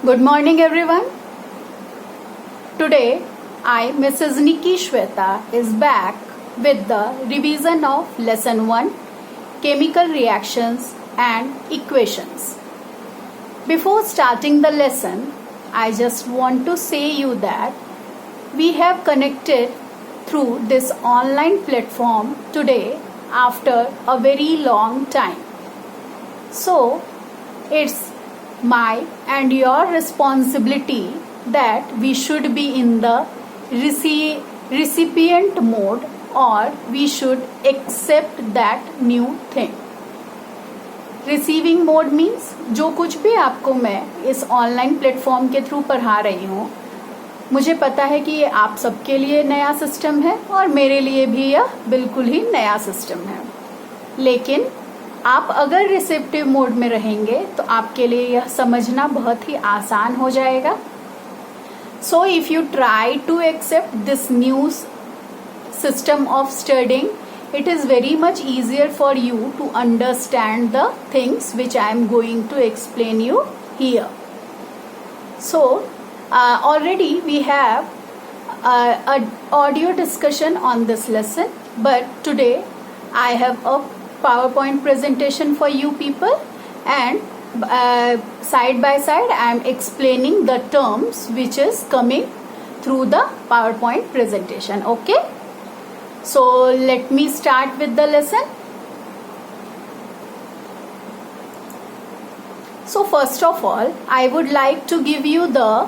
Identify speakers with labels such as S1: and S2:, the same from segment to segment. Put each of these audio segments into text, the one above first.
S1: Good morning, everyone. Today, I, Mrs. Nikki Shweta, is back with the revision of Lesson 1 Chemical Reactions and Equations. Before starting the lesson, I just want to say you that we have connected through this online platform today after a very long time. So, it's my and your responsibility that we should be in the recipient mode, or we should accept that new thing. Receiving mode means जो कुछ भी आपको मैं इस online platform के through पढ़ा रही हूँ, मुझे पता है कि ये आप सबके लिए नया सिस्टम है और मेरे लिए भी यह बिल्कुल ही नया सिस्टम है. लेकिन आप अगर रिसेप्टिव मोड में रहेंगे तो आपके लिए यह समझना बहुत ही आसान हो जाएगा. So if you try to accept this new system of studying, it is very much easier for you to understand the things which I am going to explain you here. So already we have an audio discussion on this lesson, but today I have a PowerPoint presentation for you people, and side by side I am explaining the terms which is coming through the PowerPoint presentation. Okay? So let me start with the lesson. So first of all, I would like to give you the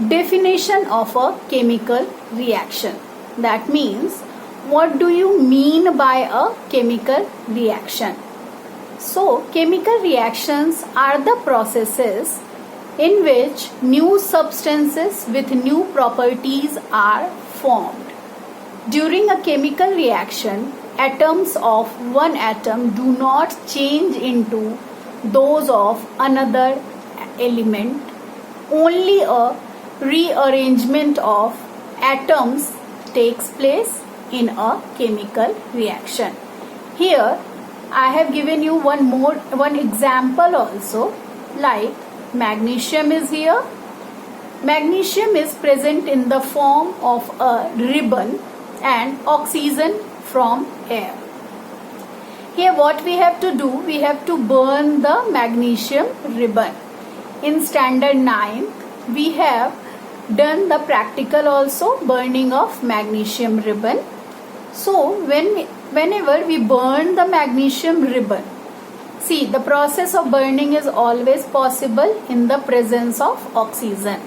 S1: definition of a chemical reaction. That means, what do you mean by a chemical reaction? So chemical reactions are the processes in which new substances with new properties are formed. During a chemical reaction, atoms of one atom do not change into those of another element. Only a rearrangement of atoms takes place in a chemical reaction. Here, I have given you one example also, like magnesium is here. Magnesium is present in the form of a ribbon and oxygen from air. Here what we have to do, we have to burn the magnesium ribbon. In standard 9, we have done the practical also, burning of magnesium ribbon. So whenever we burn the magnesium ribbon, see, the process of burning is always possible in the presence of oxygen.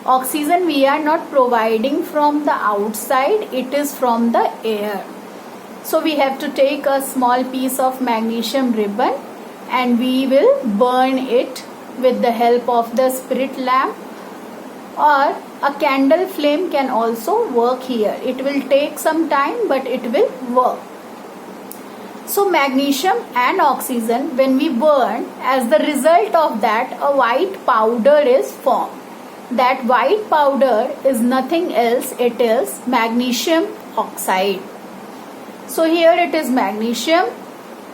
S1: Oxygen we are not providing from the outside, it is from the air. So we have to take a small piece of magnesium ribbon and we will burn it with the help of the spirit lamp, or a candle flame can also work here. It will take some time, but it will work. So magnesium and oxygen, when we burn, as the result of that, a white powder is formed. That white powder is nothing else, it is magnesium oxide. So here it is magnesium,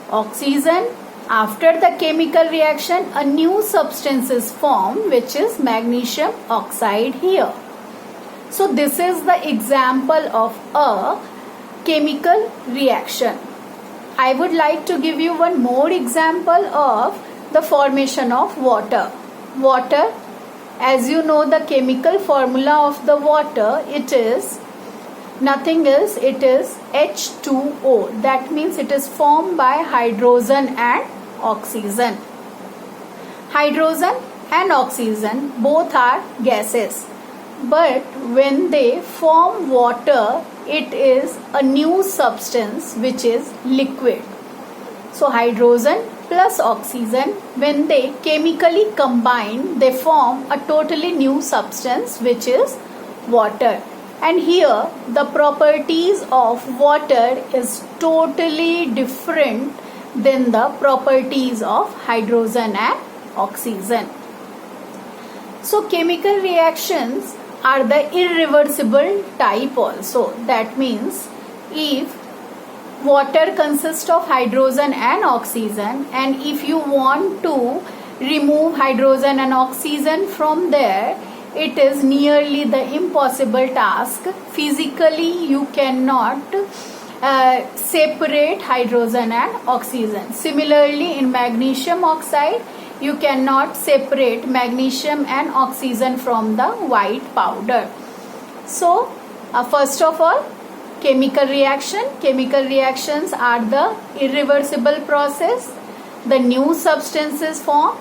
S1: oxygen. After the chemical reaction, a new substance is formed, which is magnesium oxide here. So this is the example of a chemical reaction. I would like to give you one more example of the formation of water. Water, as you know, the chemical formula of the water, it is nothing else, it is H2O. That means it is formed by hydrogen and oxygen. Hydrogen and oxygen both are gases, but when they form water, it is a new substance which is liquid. So hydrogen plus oxygen, when they chemically combine, they form a totally new substance which is water. And here the properties of water is totally different than the properties of hydrogen and oxygen. So chemical reactions are the irreversible type also. That means if water consists of hydrogen and oxygen, and if you want to remove hydrogen and oxygen from there, it is nearly the impossible task. Physically, you cannot separate hydrogen and oxygen. Similarly, in magnesium oxide, you cannot separate magnesium and oxygen from the white powder. So, first of all, chemical reaction. Chemical reactions are the irreversible process. The new substances form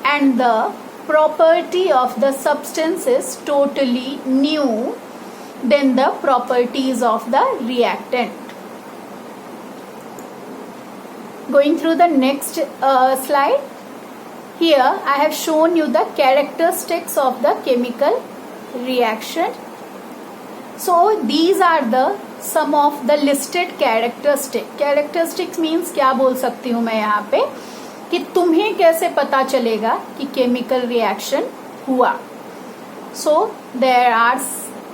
S1: and the property of the substance is totally new than the properties of the reactant. Going through the next slide. Here I have shown you the characteristics of the chemical reaction. So these are the some of the listed characteristics. Characteristics means क्या बोल सकती हूँ मैं यहाँ पे कि तुम्हें कैसे पता चलेगा कि chemical reaction हुआ. So there are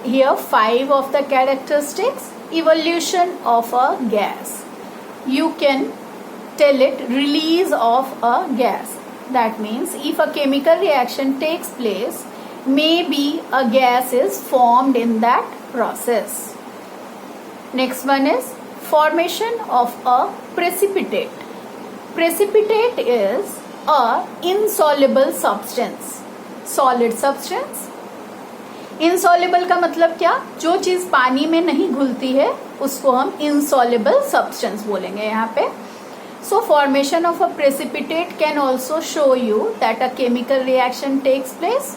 S1: here 5 of the characteristics. Evolution of a gas. You can tell it release of a gas. That means if a chemical reaction takes place, maybe a gas is formed in that process. Next one is formation of a precipitate. Precipitate is a insoluble substance. Solid substance. Insoluble का मतलब क्या? जो चीज पानी में नहीं घुलती है उसको हम insoluble substance बोलेंगे यहाँ पे. So formation of a precipitate can also show you that a chemical reaction takes place.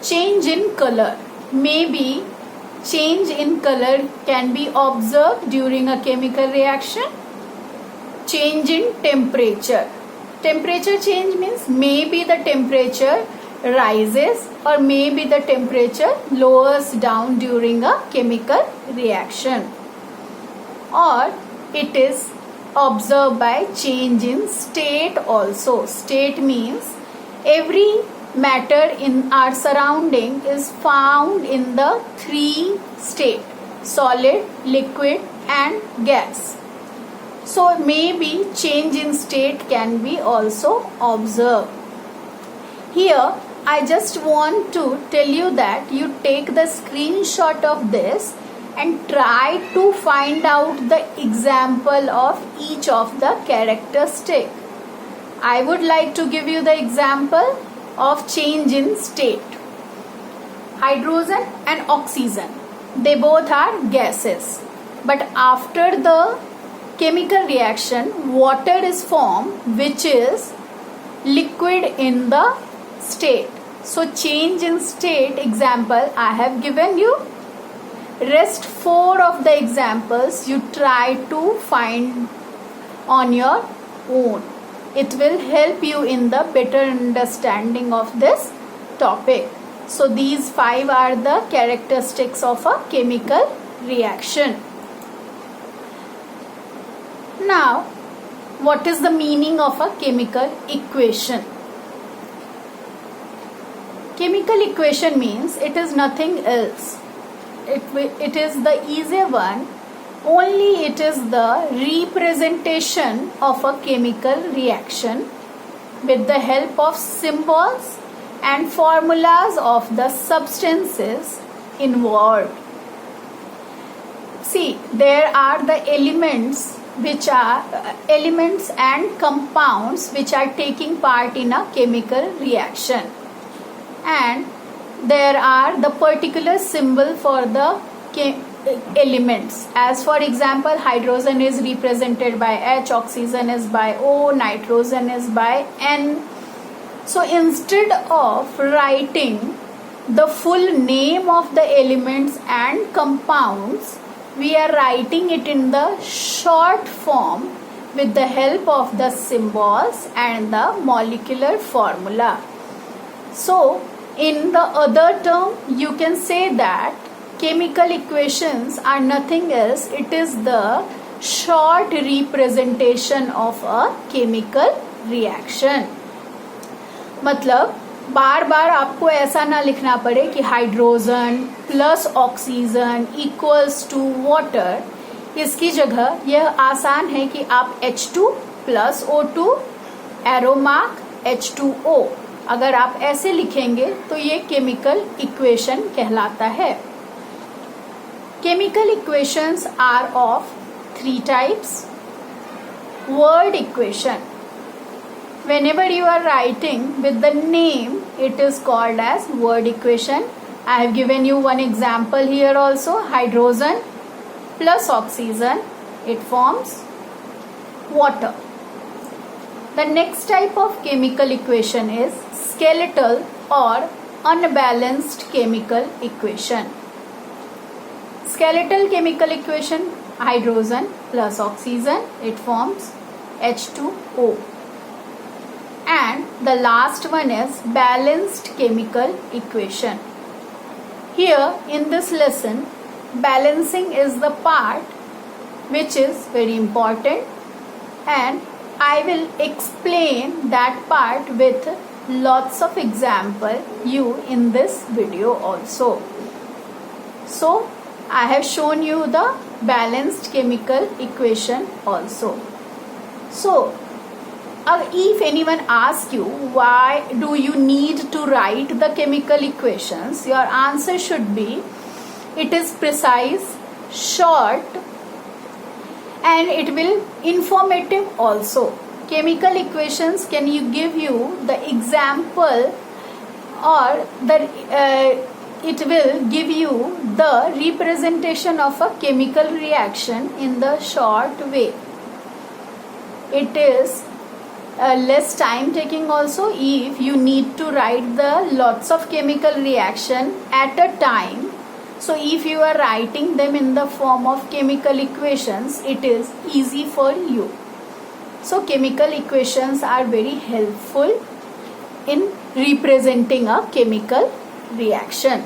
S1: Change in color. Maybe change in color can be observed during a chemical reaction. Change in temperature. Temperature change means maybe the temperature rises or maybe the temperature lowers down during a chemical reaction. Or it is observed by change in state also. State means every matter in our surrounding is found in the 3 states: solid, liquid and gas. So maybe change in state can be also observed. Here I just want to tell you that you take the screenshot of this and try to find out the example of each of the characteristic. I would like to give you the example of change in state. Hydrogen and oxygen, they both are gases, but after the chemical reaction, water is formed which is liquid in the state. So change in state example I have given you. Rest 4 of the examples you try to find on your own. It will help you in the better understanding of this topic. So these 5 are the characteristics of a chemical reaction. Now, what is the meaning of a chemical equation? Chemical equation means it is nothing else. It is the easier one, only it is the representation of a chemical reaction with the help of symbols and formulas of the substances involved. See, there are the elements which are elements and compounds which are taking part in a chemical reaction, and there are the particular symbol for the elements. As for example, hydrogen is represented by H, oxygen is by O, nitrogen is by N. So instead of writing the full name of the elements and compounds, we are writing it in the short form with the help of the symbols and the molecular formula. So in the other term, you can say that chemical equations are nothing else. It is the short representation of a chemical reaction. मतलब बार बार आपको ऐसा ना लिखना पड़े कि hydrogen plus oxygen equals to water. इसकी जगह यह आसान है कि आप H2 plus O2 arrow mark H2O। अगर आप ऐसे लिखेंगे तो ये केमिकल इक्वेशन कहलाता है। Chemical equations are of 3 types. Word equation. Whenever you are writing with the name, it is called as word equation. I have given you one example here also. Hydrogen plus oxygen, it forms water. The next type of chemical equation is skeletal or unbalanced chemical equation. Skeletal chemical equation, hydrogen plus oxygen, it forms H2O. And the last one is balanced chemical equation. Here in this lesson, balancing is the part which is very important, and I will explain that part with lots of example you in this video also. So I have shown you the balanced chemical equation also. So if anyone asks you why do you need to write the chemical equations, your answer should be it is precise, short, and it will informative also. Chemical equations can you give you the example, or the it will give you the representation of a chemical reaction in the short way. It is less time taking also if you need to write the lots of chemical reaction at a time. So if you are writing them in the form of chemical equations, it is easy for you. So chemical equations are very helpful in representing a chemical reaction.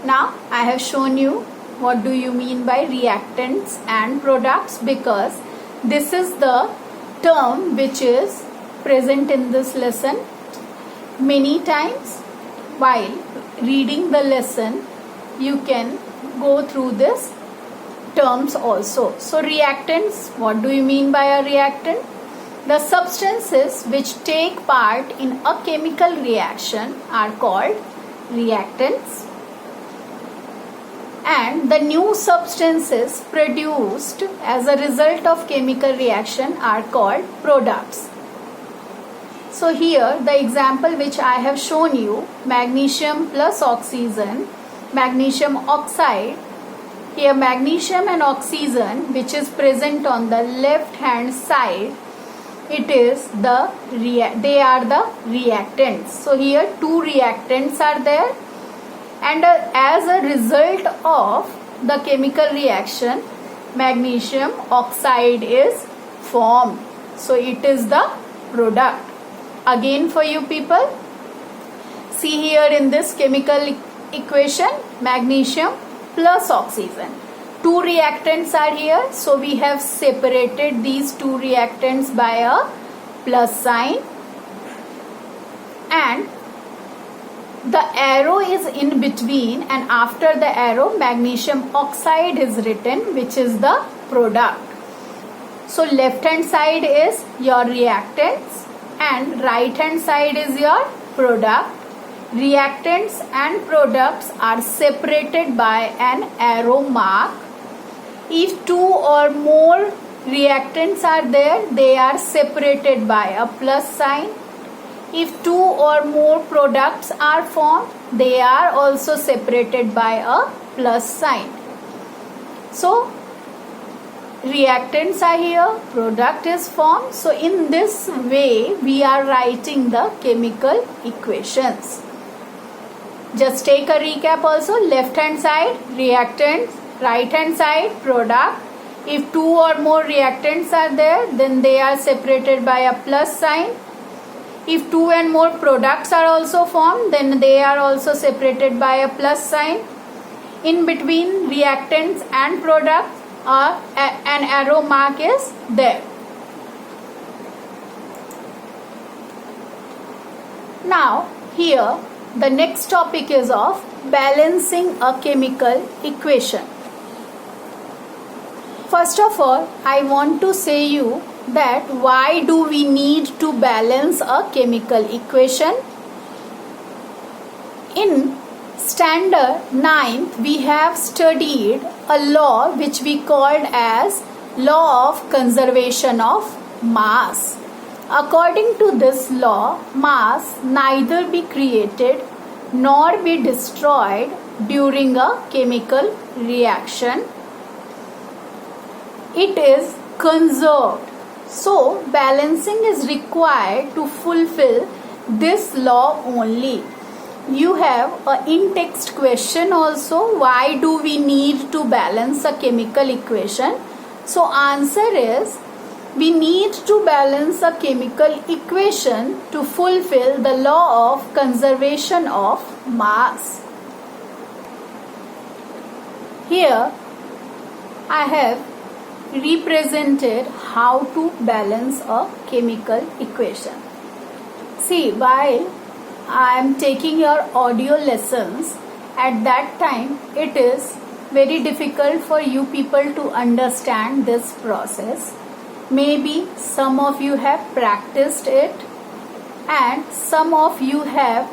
S1: Now I have shown you what do you mean by reactants and products, because this is the term which is present in this lesson many times. While reading the lesson, you can go through this terms also. So reactants, what do you mean by a reactant? The substances which take part in a chemical reaction are called reactants, and the new substances produced as a result of chemical reaction are called products. So here the example which I have shown you, magnesium plus oxygen, magnesium oxide. Here magnesium and oxygen which is present on the left hand side, it is they are the reactants. So here 2 reactants are there, and as a result of the chemical reaction, magnesium oxide is formed. So it is the product. Again for you people, see here in this chemical equation, magnesium plus oxygen. 2 reactants are here, so we have separated these 2 reactants by a plus sign, and the arrow is in between, and after the arrow magnesium oxide is written, which is the product. So left hand side is your reactants and right hand side is your product. Reactants and products are separated by an arrow mark. If 2 or more reactants are there, they are separated by a plus sign. If 2 or more products are formed, they are also separated by a plus sign. So reactants are here, product is formed. So in this way we are writing the chemical equations. Just take a recap also. Left hand side reactants, right hand side product. If 2 or more reactants are there, then they are separated by a plus sign. If 2 and more products are also formed, then they are also separated by a plus sign. In between reactants and products, an arrow mark is there. Now here the next topic is of balancing a chemical equation. First of all, I want to say you that why do we need to balance a chemical equation? In standard 9th, we have studied a law which we called as law of conservation of mass. According to this law, mass neither be created nor be destroyed during a chemical reaction. It is conserved. So, balancing is required to fulfill this law only. You have a in-text question also, why do we need to balance a chemical equation? So, answer is, we need to balance a chemical equation to fulfill the law of conservation of mass. Here, I have represented how to balance a chemical equation. See, while I am taking your audio lessons, at that time it is very difficult for you people to understand this process. Maybe some of you have practiced it and some of you have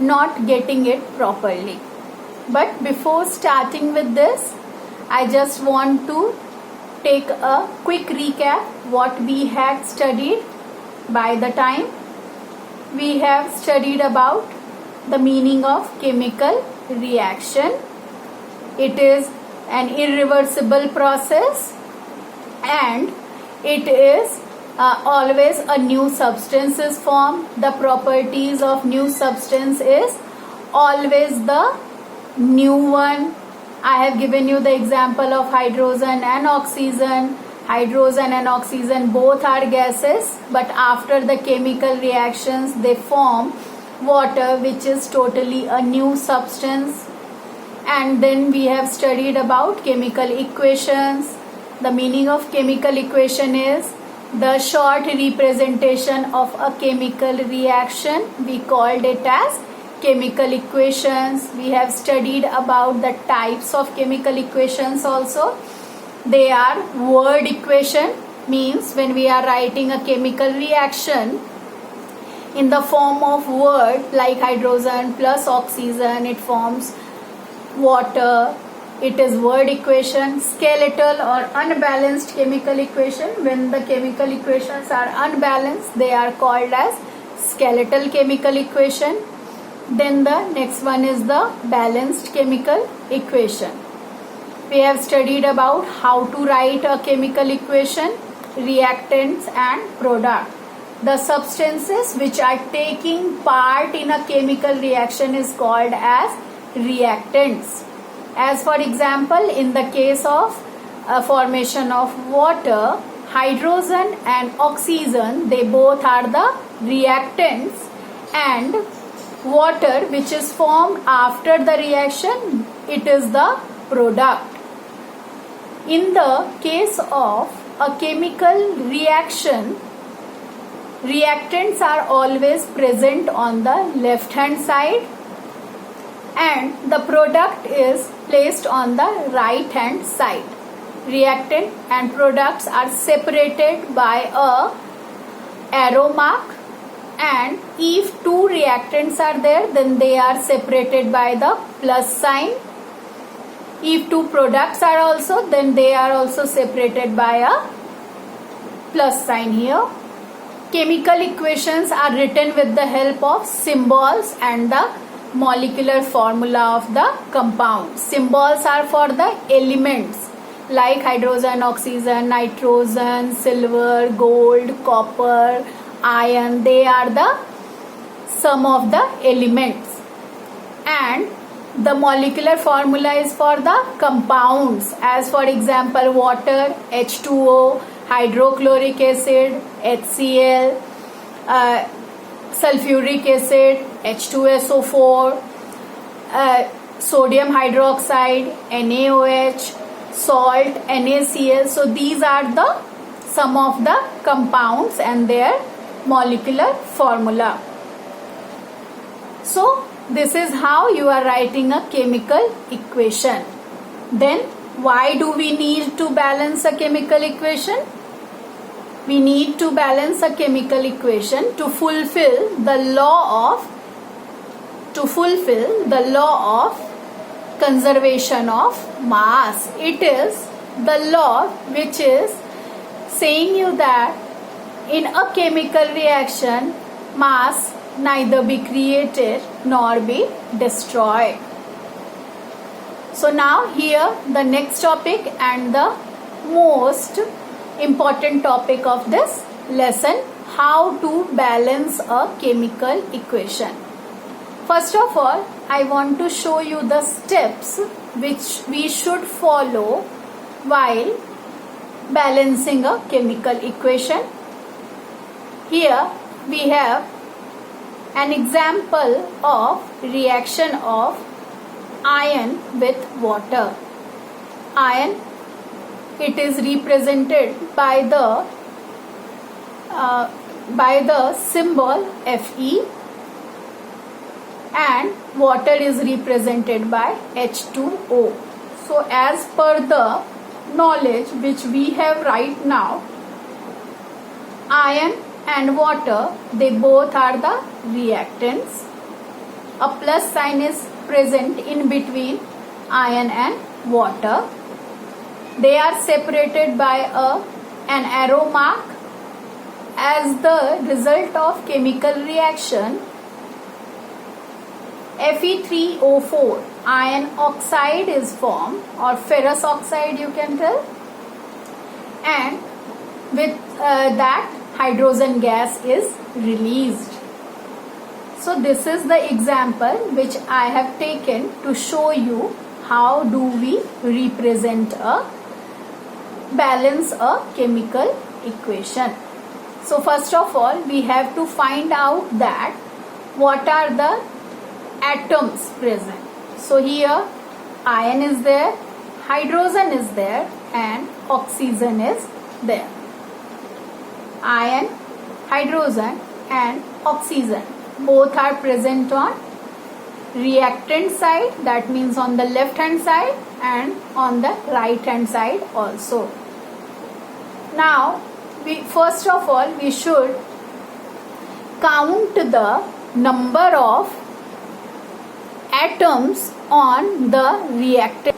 S1: not getting it properly. But before starting with this, I just want to take a quick recap what we had studied. By the time we have studied about the meaning of chemical reaction. It is an irreversible process and it is always a new substance is formed. The properties of new substance is always the new one. I have given you the example of hydrogen and oxygen. Hydrogen and oxygen both are gases, but after the chemical reactions they form water, which is totally a new substance. And then we have studied about chemical equations. The meaning of chemical equation is the short representation of a chemical reaction. We called it as chemical equations. We have studied about the types of chemical equations also. They are word equation, means when we are writing a chemical reaction in the form of word like hydrogen plus oxygen, it forms water. It is word equation. Skeletal or unbalanced chemical equation, when the chemical equations are unbalanced, they are called as skeletal chemical equation. Then the next one is the balanced chemical equation. We have studied about how to write a chemical equation, reactants and product. The substances which are taking part in a chemical reaction is called as reactants. As for example, in the case of formation of water, hydrogen and oxygen, they both are the reactants, and water which is formed after the reaction, it is the product. In the case of a chemical reaction, reactants are always present on the left hand side and the product is placed on the right hand side. Reactant and products are separated by a arrow mark, and if two reactants are there, then they are separated by the plus sign. If two products are also, then they are also separated by a plus sign here. Chemical equations are written with the help of symbols and the molecular formula of the compound. Symbols are for the elements like hydrogen, oxygen, nitrogen, silver, gold, copper, iron. They are the sum of the elements. And the molecular formula is for the compounds, as for example water, H2O, hydrochloric acid, HCl, sulfuric acid, H2SO4, sodium hydroxide, NaOH, salt, NaCl. So these are the sum of the compounds and their molecular formula. So this is how you are writing a chemical equation. Then why do we need to balance a chemical equation? we need to balance a chemical equation to fulfill the law of conservation of mass. It is the law which is saying you that in a chemical reaction, mass neither be created nor be destroyed. So now here the next topic and the most important topic of this lesson, how to balance a chemical equation. First of all, I want to show you the steps which we should follow while balancing a chemical equation. Here we have an example of reaction of iron with water. Iron, it is represented by the symbol Fe, and water is represented by H2O. So as per the knowledge which we have right now, iron and water, they both are the reactants. A plus sign is present in between iron and water. They are separated by an arrow mark. As the result of chemical reaction, Fe3O4 iron oxide is formed, or ferrous oxide you can tell, and with that hydrogen gas is released. So this is the example which I have taken to show you how do we balance a chemical equation. So first of all, we have to find out that what are the atoms present. So here iron is there, hydrogen is there, and oxygen is there. Iron, hydrogen and oxygen both are present on reactant side, that means on the left hand side, and on the right hand side also. Now first of all we should count the number of atoms on the reactant.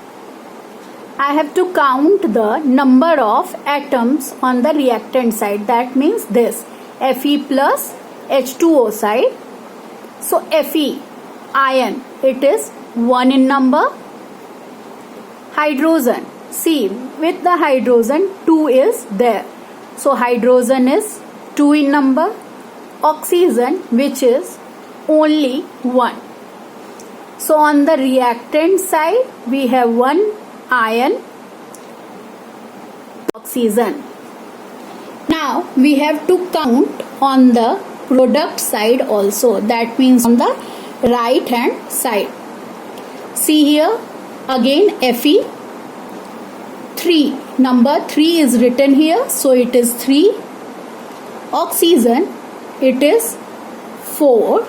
S1: I have to count the number of atoms on the reactant side, that means this Fe plus H2O side. So Fe, iron, it is 1 in number. Hydrogen, see, with the hydrogen 2 is there, so hydrogen is 2 in number. Oxygen, which is only 1. So on the reactant side we have 1 iron, oxygen. Now we have to count on the product side also, that means on the right hand side. See here again Fe, 3, number 3 is written here, so it is 3. Oxygen, it is 4.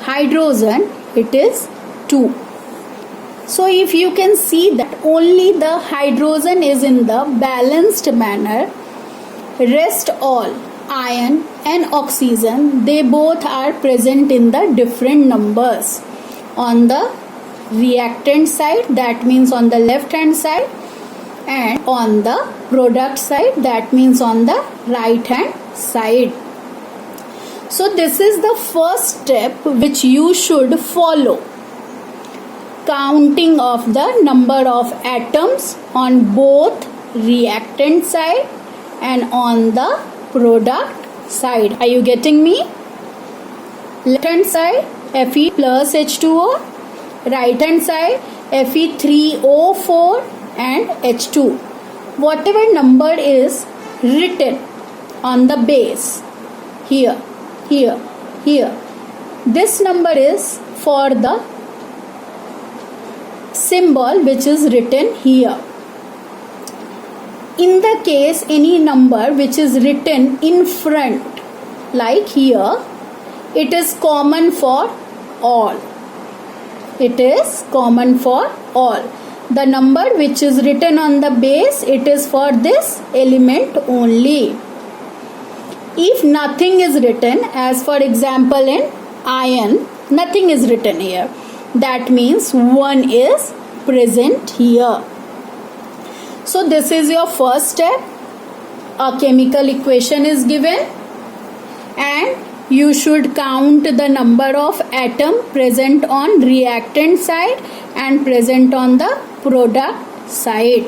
S1: Hydrogen, it is 2. So if you can see that only the hydrogen is in the balanced manner, rest all iron and oxygen, they both are present in the different numbers on the reactant side, that means on the left hand side, and on the product side, that means on the right hand side. So this is the first step which you should follow, counting of the number of atoms on both reactant side and on the product side. Are you getting me? Left hand side Fe plus H2O, right hand side Fe3O4 and H2. Whatever number is written on the base, here, this number is for the symbol which is written here. In the case any number which is written in front, like here, it is common for all. It is common for all. The number which is written on the base, it is for this element only. If nothing is written, as for example in iron, nothing is written here. That means 1 is present here. So this is your first step. A chemical equation is given and you should count the number of atom present on reactant side and present on the product side.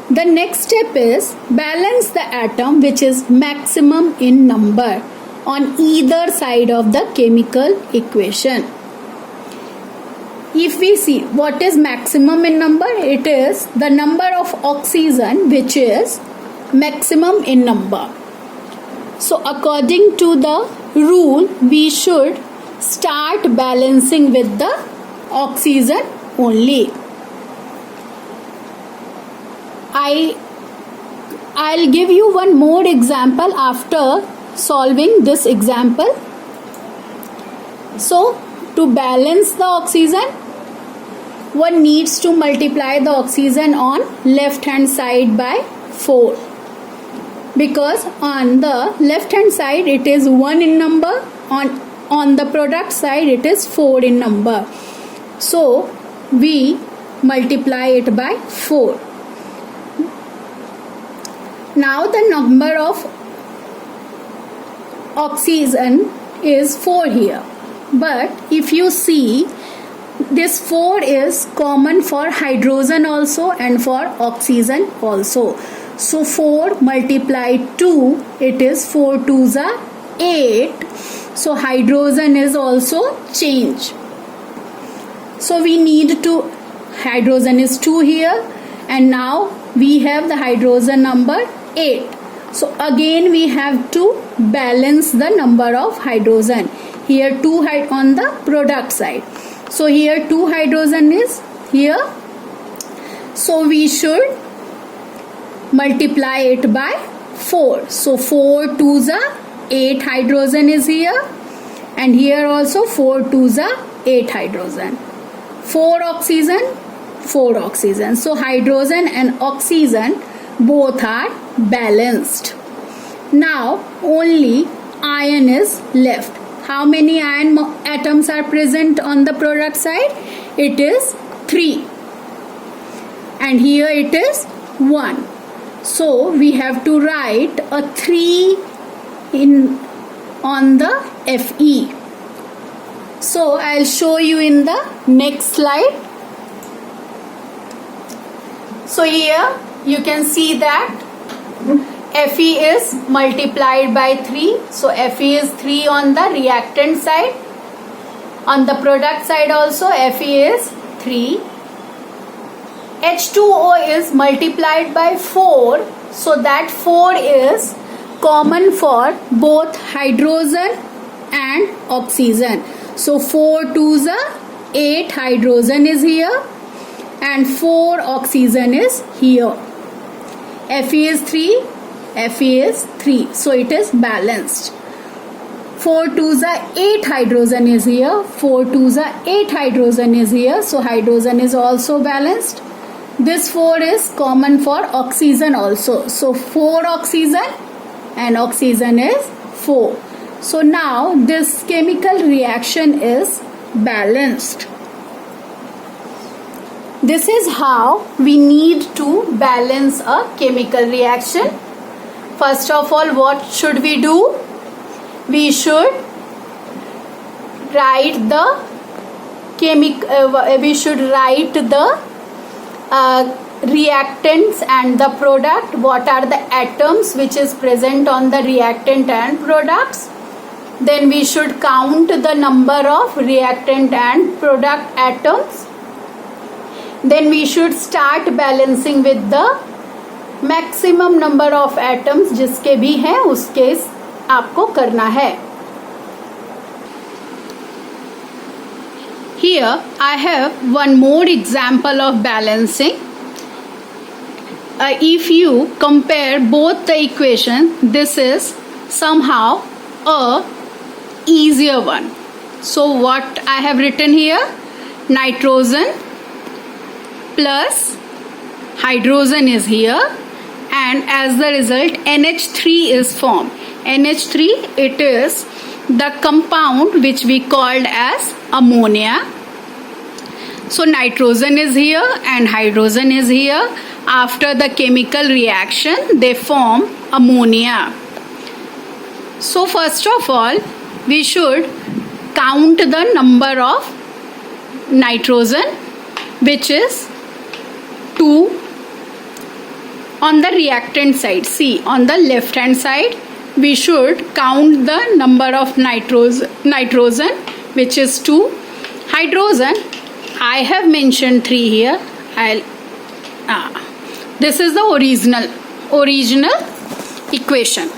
S1: The next step is balance the atom which is maximum in number on either side of the chemical equation. If we see what is maximum in number, it is the number of oxygen which is maximum in number. So according to the rule, we should start balancing with the oxygen only. I'll give you one more example after solving this example. So to balance the oxygen, one needs to multiply the oxygen on left hand side by 4. Because on the left hand side it is 1 in number, on the product side it is 4 in number. So we multiply it by 4. Now the number of oxygen is 4 here. But if you see, this 4 is common for hydrogen also and for oxygen also. So 4 multiplied 2, it is 4 2s are 8. So hydrogen is also changed. So we need to, hydrogen is 2 here and now we have the hydrogen number 8. So again we have to balance the number of hydrogen. Here 2 on the product side. So here 2 hydrogen is here. So we should multiply it by 4. So 4 2s are 8 hydrogen is here. And here also 4 2s are 8 hydrogen. 4 oxygen, 4 oxygen. So hydrogen and oxygen both are balanced. Now only iron is left. How many iron atoms are present on the product side? It is 3. And here it is 1. So we have to write a 3 on the Fe. So I'll show you in the next slide. So here you can see that Fe is multiplied by 3. So Fe is 3 on the reactant side. On the product side also Fe is 3. H2O is multiplied by 4. So that 4 is common for both hydrogen and oxygen. So 4 2s are 8 hydrogen is here and 4 oxygen is here. Fe is 3. Fe is 3. So it is balanced. 4 2s are 8 hydrogen is here. 4 2s are 8 hydrogen is here. So hydrogen is also balanced. This 4 is common for oxygen also. So 4 oxygen and oxygen is 4. So now this chemical reaction is balanced. This is how we need to balance a chemical reaction. First of all, what should we do? We should write the reactants and the product. What are the atoms which is present on the reactant and products? Then we should count the number of reactant and product atoms. Then we should start balancing with the maximum number of atoms जिसके भी हैं उसके आपको करना है. Here I have one more example of balancing. If you compare both the equation, this is somehow a easier one. So what I have written here, nitrogen plus hydrogen is here and as the result NH3 is formed. NH3, it is the compound which we called as ammonia. So nitrogen is here and hydrogen is here. After the chemical reaction, they form ammonia. So first of all, we should count the number of nitrogen, which is 2. On the reactant side, see, on the left hand side, we should count the number of nitrogen, which is 2. Hydrogen, I have mentioned 3 here. This is the original equation.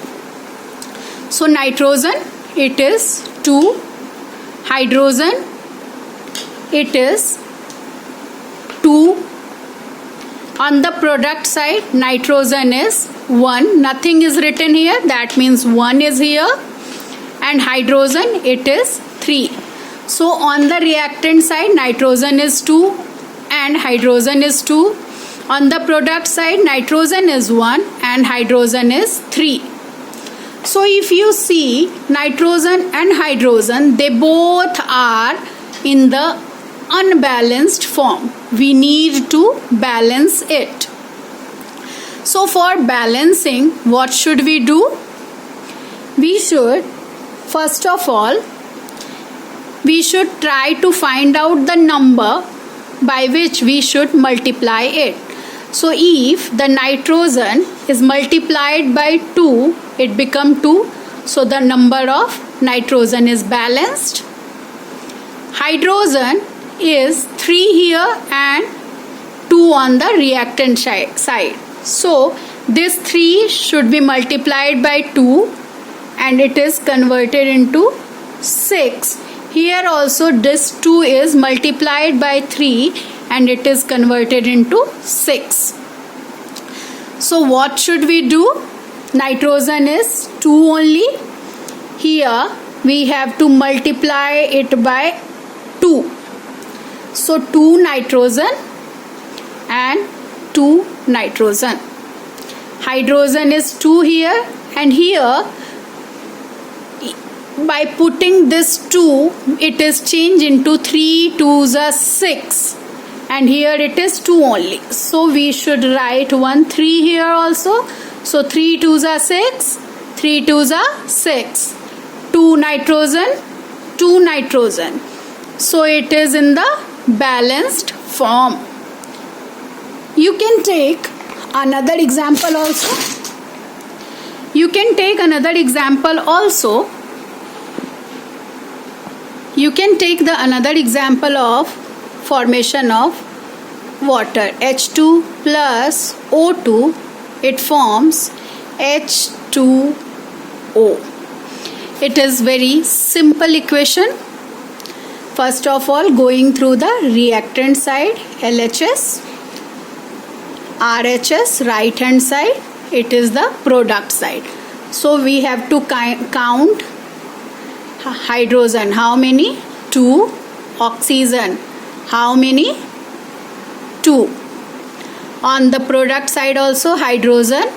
S1: So nitrogen, it is 2. Hydrogen, it is 2. On the product side, nitrogen is 1. Nothing is written here. That means 1 is here. And hydrogen, it is 3. So on the reactant side, nitrogen is 2 and hydrogen is 2. On the product side, nitrogen is 1 and hydrogen is 3. So if you see nitrogen and hydrogen, they both are in the unbalanced form. We need to balance it. So for balancing, what should we do? We should, first of all, we should try to find out the number by which we should multiply it. So if the nitrogen is multiplied by 2, it becomes 2. So the number of nitrogen is balanced. Hydrogen is 3 here and 2 on the reactant side. So this 3 should be multiplied by 2 and it is converted into 6. Here also this 2 is multiplied by 3 and it is converted into 6. So what should we do? Nitrogen is 2 only. Here we have to multiply it by 2. So 2 nitrogen and 2 nitrogen. Hydrogen is 2 here and here by putting this 2, it is changed into 3 2s are 6 and here it is 2 only. So we should write 1 3 here also. So 3 2s are 6, 3 2s are 6. 2 nitrogen, 2 nitrogen. So it is in the balanced form. You can take another example also. You can take another example also. You can take the another example of formation of water. H2 plus O2, it forms H2O. It is very simple equation. First of all, going through the reactant side, LHS, RHS, right hand side, it is the product side. So we have to count hydrogen, how many? 2. Oxygen, how many? 2. On the product side also, hydrogen,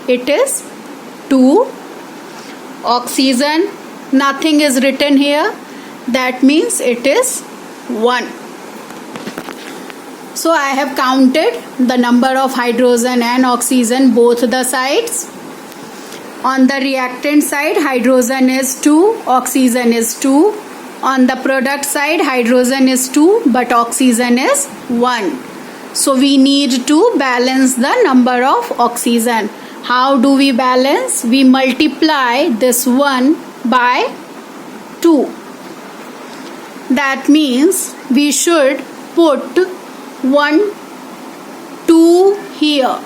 S1: it is 2. Oxygen, nothing is written here. That means it is 1. So I have counted the number of hydrogen and oxygen both the sides. On the reactant side, hydrogen is 2, oxygen is 2. On the product side, hydrogen is 2 but oxygen is 1. So we need to balance the number of oxygen. How do we balance? We multiply this 1 by 2. That means we should put 1 2 here.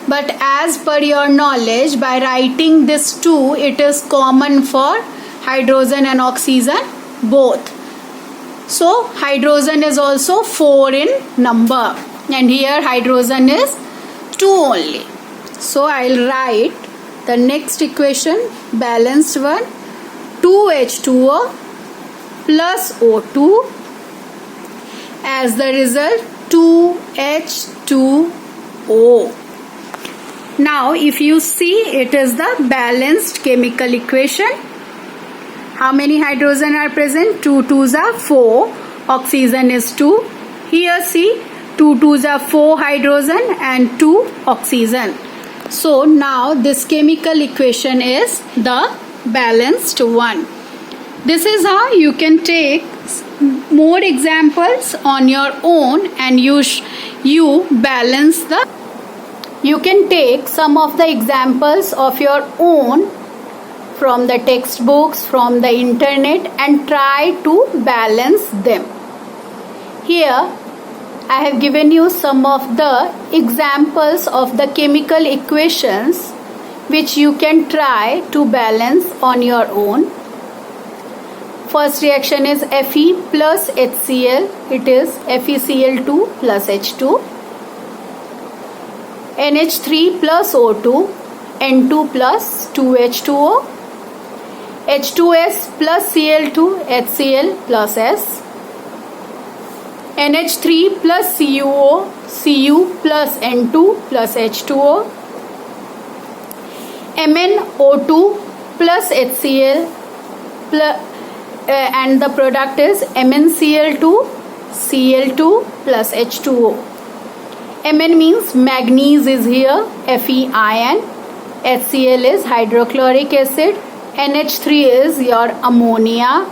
S1: But as per your knowledge, by writing this 2, it is common for hydrogen and oxygen both. So hydrogen is also 4 in number and here hydrogen is 2 only. So I'll write the next equation, balanced one, 2H2O plus O2, as the result 2H2O. Now if you see, it is the balanced chemical equation. How many hydrogen are present? 2 2s are 4. Oxygen is 2. Here see, 2 2s are 4 hydrogen and 2 oxygen. So now this chemical equation is the balanced one. This is how you can take more examples on your own and you balance the. You can take some of the examples of your own from the textbooks, from the internet, and try to balance them. Here I have given you some of the examples of the chemical equations which you can try to balance on your own. First reaction is Fe plus HCl. It is FeCl2 plus H2. NH3 plus O2, N2 plus 2H2O, H2S plus Cl2, HCl plus S, NH3 plus CuO, Cu plus N2 plus H2O, MnO2 plus HCl and the product is MnCl2, Cl2 plus H2O. Mn means manganese is here, Fe ion, HCl is hydrochloric acid, NH3 is your ammonia,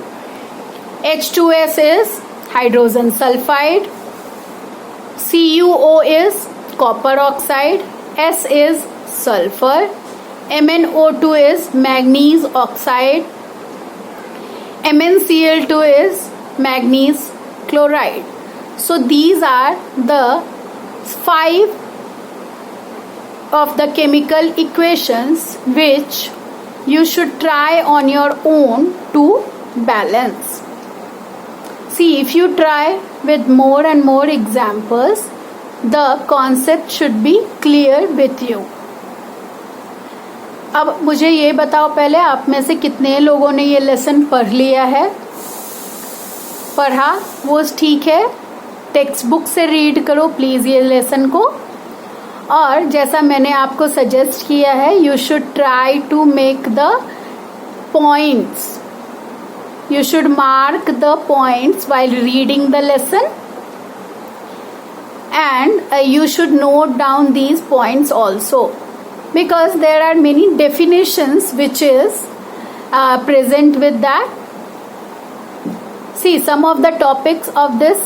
S1: H2S is hydrogen sulfide, CuO is copper oxide, S is sulfur, MnO2 is manganese oxide, MnCl2 is manganese chloride. So these are the 5 of the chemical equations which you should try on your own to balance. See, if you try with more and more examples, the concept should be clear with you. अब मुझे ये बताओ पहले, आप में से कितने लोगों ने ये लेसन पढ़ लिया है? पढ़ा? वो ठीक है, टेक्स्ट बुक से रीड करो प्लीज ये लेसन को. और जैसा मैंने आपको सजेस्ट किया है, you should try to make the points, you should mark the points while reading the lesson, and you should note down these points also, because there are many definitions which is present with that. See, some of the topics of this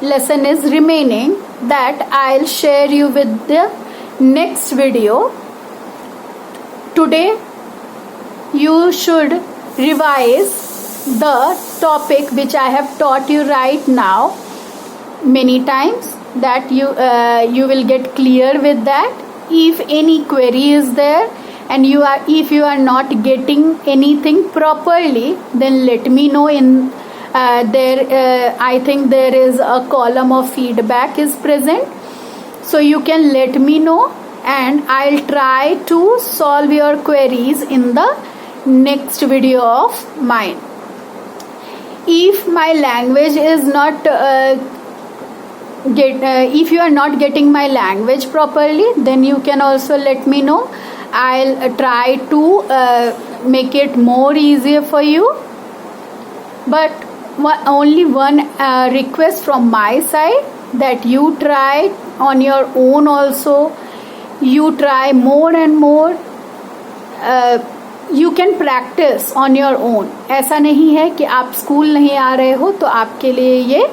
S1: lesson is remaining, that I'll share you with the next video. Today you should revise the topic which I have taught you right now many times, that you will get clear with that. If any query is there and if you are not getting anything properly, then let me know in I think there is a column of feedback is present, so you can let me know and I'll try to solve your queries in the next video of mine. If my language is not if you are not getting my language properly, then you can also let me know. I'll try to make it more easier for you. But only one request from my side, that you try on your own also, you try more and more, you can practice on your own. ऐसा नहीं है कि आप school नहीं आ रहे हो तो आपके लिए ये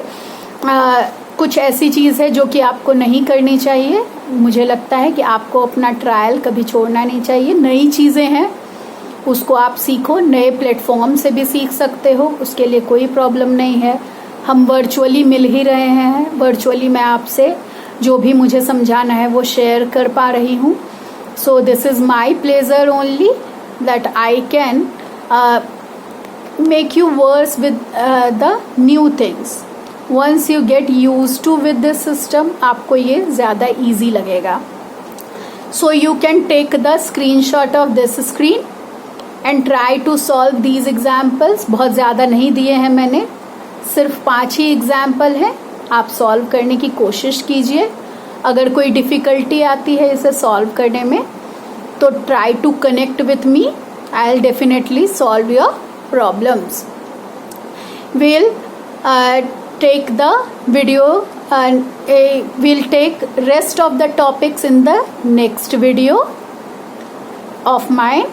S1: कुछ ऐसी चीज़ है जो कि आपको नहीं करनी चाहिए. मुझे लगता है कि आपको अपना ट्रायल कभी छोड़ना नहीं चाहिए. नई चीज़ें हैं, उसको आप सीखो, नए प्लेटफॉर्म से भी सीख सकते हो, उसके लिए कोई प्रॉब्लम नहीं है. हम वर्चुअली मिल ही रहे हैं, वर्चुअली मैं आपसे जो भी मुझे समझाना है वो शेयर कर पा रही हूँ. So this is my pleasure only that I can make you verse with the new things. Once you get use to with this system, आपको ये ज़्यादा ईजी लगेगा. So you can take the screenshot of this screen and try to solve these examples. बहुत ज़्यादा नहीं दिए हैं मैंने, सिर्फ 5 ही एग्जाम्पल हैं. आप सॉल्व करने की कोशिश कीजिए. अगर कोई डिफ़िकल्टी आती है इसे सॉल्व करने में तो try to connect with me. I will definitely solve your problems. we'll take the video and we'll take rest of the topics in the next video of mine.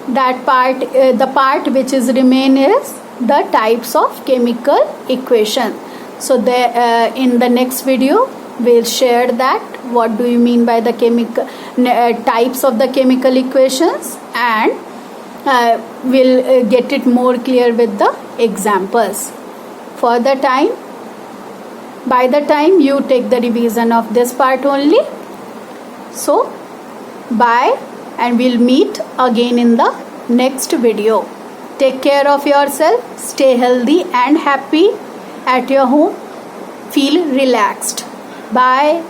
S1: That part, the part which is remain is the types of chemical equation. So in the next video we'll share that what do you mean by the chemical types of the chemical equations, and we'll get it more clear with the examples. For the time, by the time you take the revision of this part only. So bye, and we'll meet again in the next video. Take care of yourself, stay healthy and happy at your home, feel relaxed. Bye.